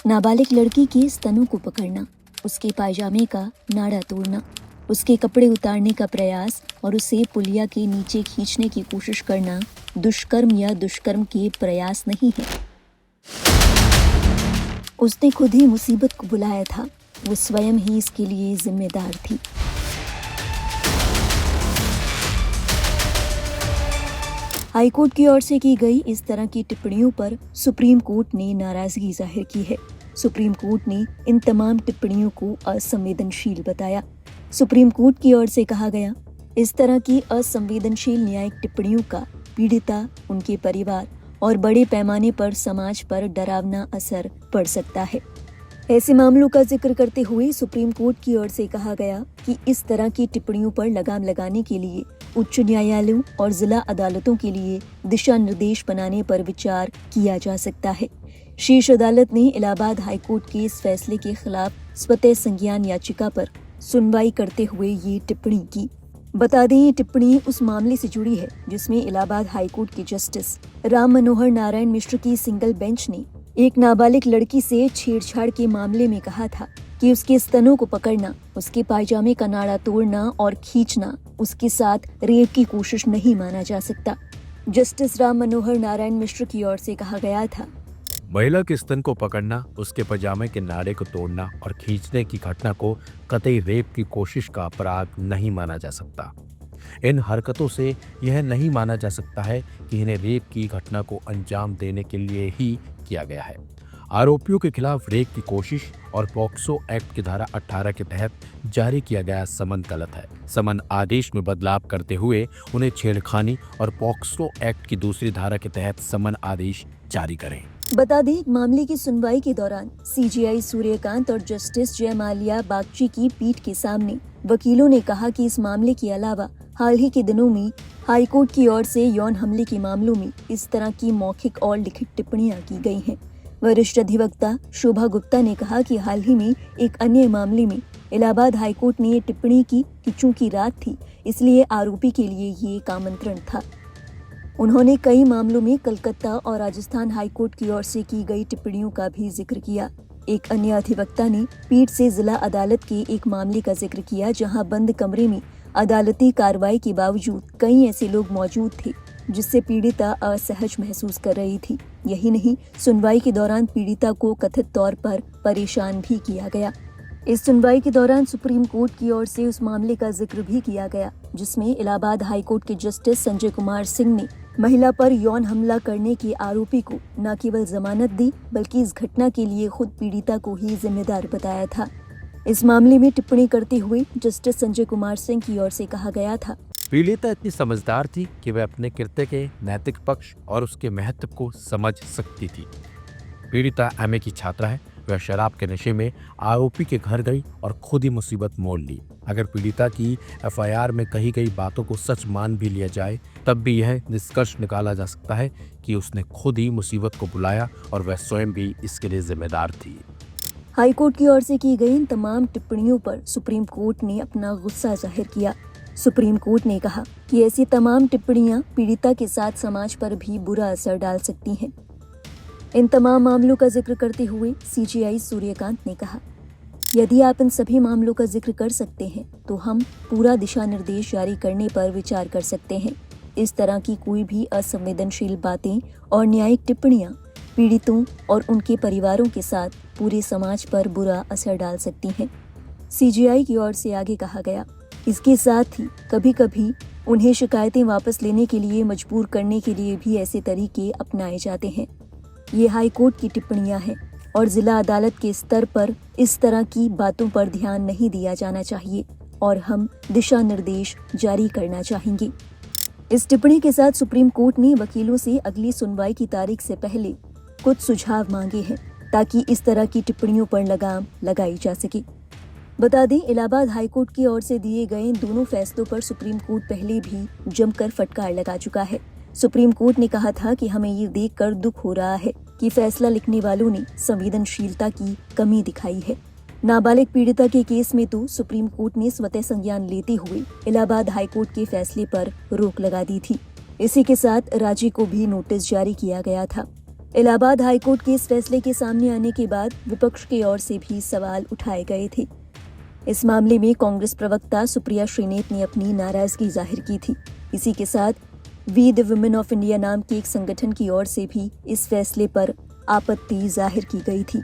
नाबालिग लड़की के स्तनों को पकड़ना, उसके पायजामे का नाड़ा तोड़ना, उसके कपड़े उतारने का प्रयास और उसे पुलिया के नीचे खींचने की कोशिश करना दुष्कर्म या दुष्कर्म के प्रयास नहीं है। उसने खुद ही मुसीबत को बुलाया था, वो स्वयं ही इसके लिए जिम्मेदार थी। हाईकोर्ट की ओर से की गई इस तरह की टिप्पणियों पर सुप्रीम कोर्ट ने नाराजगी जाहिर की है। सुप्रीम कोर्ट ने इन तमाम टिप्पणियों को असंवेदनशील बताया। सुप्रीम कोर्ट की ओर से कहा गया, इस तरह की असंवेदनशील न्यायिक टिप्पणियों का पीड़िता, उनके परिवार और बड़े पैमाने पर समाज पर डरावना असर पड़ सकता है। ऐसे मामलों का जिक्र करते हुए सुप्रीम कोर्ट की ओर से कहा गया कि इस तरह की टिप्पणियों पर लगाम लगाने के लिए उच्च न्यायालयों और जिला अदालतों के लिए दिशा निर्देश बनाने पर विचार किया जा सकता है। शीर्ष अदालत ने इलाहाबाद हाईकोर्ट के इस फैसले के खिलाफ स्वतः संज्ञान याचिका पर सुनवाई करते हुए ये टिप्पणी की। बता दें, ये टिप्पणी उस मामले से जुड़ी है जिसमें इलाहाबाद हाईकोर्ट के जस्टिस राम मनोहर नारायण मिश्र की सिंगल बेंच ने एक नाबालिग लड़की से छेड़छाड़ के मामले में कहा था कि उसके स्तनों को पकड़ना, उसके पायजामे का नाड़ा तोड़ना और खींचना उसके साथ रेप की कोशिश नहीं माना जा सकता। जस्टिस राम मनोहर नारायण मिश्र की ओर से कहा गया था, महिला के स्तन को पकड़ना, उसके पजामे के नाड़े को तोड़ना और खींचने की घटना को कतई रेप की कोशिश का अपराध नहीं माना जा सकता। इन हरकतों से यह नहीं माना जा सकता है कि इन्हें रेप की घटना को अंजाम देने के लिए ही किया गया है। आरोपियों के खिलाफ रेप की कोशिश और पॉक्सो एक्ट की धारा 18 के तहत जारी किया गया समन गलत है। समन आदेश में बदलाव करते हुए उन्हें छेड़खानी और पॉक्सो एक्ट की दूसरी धारा के तहत समन आदेश जारी करें। बता दें, मामले की सुनवाई के दौरान सीजेआई सूर्यकांत और जस्टिस जयमाल्या बागची की पीठ के सामने वकीलों ने कहा कि इस मामले के अलावा हाल ही के दिनों में हाईकोर्ट की ओर से यौन हमले के मामलों में इस तरह की मौखिक और लिखित टिप्पणियां की गई हैं। वरिष्ठ अधिवक्ता शोभा गुप्ता ने कहा कि हाल ही में एक अन्य मामले में इलाहाबाद हाईकोर्ट ने ये टिप्पणी की कि चूंकि रात थी इसलिए आरोपी के लिए ये एक आमंत्रण था। उन्होंने कई मामलों में कलकत्ता और राजस्थान हाईकोर्ट की ओर से की गई टिप्पणियों का भी जिक्र किया। एक अन्य अधिवक्ता ने पीठ से जिला अदालत के एक मामले का जिक्र किया जहां बंद कमरे में अदालती कार्रवाई के बावजूद कई ऐसे लोग मौजूद थे जिससे पीड़िता असहज महसूस कर रही थी। यही नहीं, सुनवाई के दौरान पीड़िता को कथित तौर पर परेशान भी किया गया। इस सुनवाई के दौरान सुप्रीम कोर्ट की ओर से उस मामले का जिक्र भी किया गया जिसमें इलाहाबाद हाईकोर्ट के जस्टिस संजय कुमार सिंह ने महिला पर यौन हमला करने के आरोपी को न केवल जमानत दी बल्कि इस घटना के लिए खुद पीड़िता को ही जिम्मेदार बताया था। इस मामले में टिप्पणी करते हुए जस्टिस संजय कुमार सिंह की ओर से कहा गया था, पीड़िता इतनी समझदार थी कि वह अपने कृत्य के नैतिक पक्ष और उसके महत्व को समझ सकती थी। पीड़िता एमए की छात्रा है। वह शराब के नशे में आरोपी के घर गई और खुद ही मुसीबत मोड़ ली। अगर पीड़िता की एफआईआर में कही गई बातों को सच मान भी लिया जाए तब भी यह निष्कर्ष निकाला जा सकता है कि उसने खुद ही मुसीबत को बुलाया और वह स्वयं भी इसके लिए जिम्मेदार थी। हाईकोर्ट की ओर से की गई इन तमाम टिप्पणियों पर सुप्रीम कोर्ट ने अपना गुस्सा जाहिर किया। सुप्रीम कोर्ट ने कहा कि ऐसी तमाम टिप्पणियां पीड़िता के साथ समाज पर भी बुरा असर डाल सकती हैं। इन तमाम मामलों का जिक्र करते हुए सीजेआई सूर्यकांत ने कहा, यदि आप इन सभी मामलों का जिक्र कर सकते हैं तो हम पूरा दिशा निर्देश जारी करने पर विचार कर सकते हैं। इस तरह की कोई भी असंवेदनशील बातें और न्यायिक टिप्पणियां पीड़ितों और उनके परिवारों के साथ पूरे समाज पर बुरा असर डाल सकती हैं। सीजेआई की ओर से आगे कहा गया, इसके साथ ही कभी कभी उन्हें शिकायतें वापस लेने के लिए मजबूर करने के लिए भी ऐसे तरीके अपनाए जाते हैं। ये हाईकोर्ट की टिप्पणियां हैं और जिला अदालत के स्तर पर इस तरह की बातों पर ध्यान नहीं दिया जाना चाहिए और हम दिशा निर्देश जारी करना चाहेंगे। इस टिप्पणी के साथ सुप्रीम कोर्ट ने वकीलों से अगली सुनवाई की तारीख से पहले कुछ सुझाव मांगे हैं ताकि इस तरह की टिप्पणियों पर लगाम लगाई जा सके। बता दें, इलाहाबाद हाईकोर्ट की ओर से दिए गए दोनों फैसलों पर सुप्रीम कोर्ट पहले भी जमकर फटकार लगा चुका है। सुप्रीम कोर्ट ने कहा था कि हमें ये देखकर दुख हो रहा है कि फैसला लिखने वालों ने संवेदनशीलता की कमी दिखाई है। नाबालिग पीड़िता के केस में तो सुप्रीम कोर्ट ने स्वतः संज्ञान लेते हुए इलाहाबाद हाईकोर्ट के फैसले पर रोक लगा दी थी। इसी के साथ राज्य को भी नोटिस जारी किया गया था। इलाहाबाद हाईकोर्ट के इस फैसले के सामने आने के बाद विपक्ष की ओर से भी सवाल उठाए गए थे। इस मामले में कांग्रेस प्रवक्ता सुप्रिया श्रीनेत ने अपनी नाराजगी जाहिर की थी। इसी के साथ we the women of India नाम के एक संगठन की ओर से भी इस फैसले पर आपत्ति जाहिर की गई थी।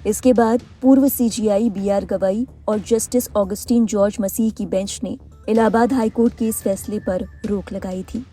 इसके बाद पूर्व सीजीआई BR गवाई और जस्टिस ऑगस्टीन जॉर्ज मसीह की बेंच ने इलाहाबाद हाईकोर्ट के इस फैसले पर रोक लगाई थी।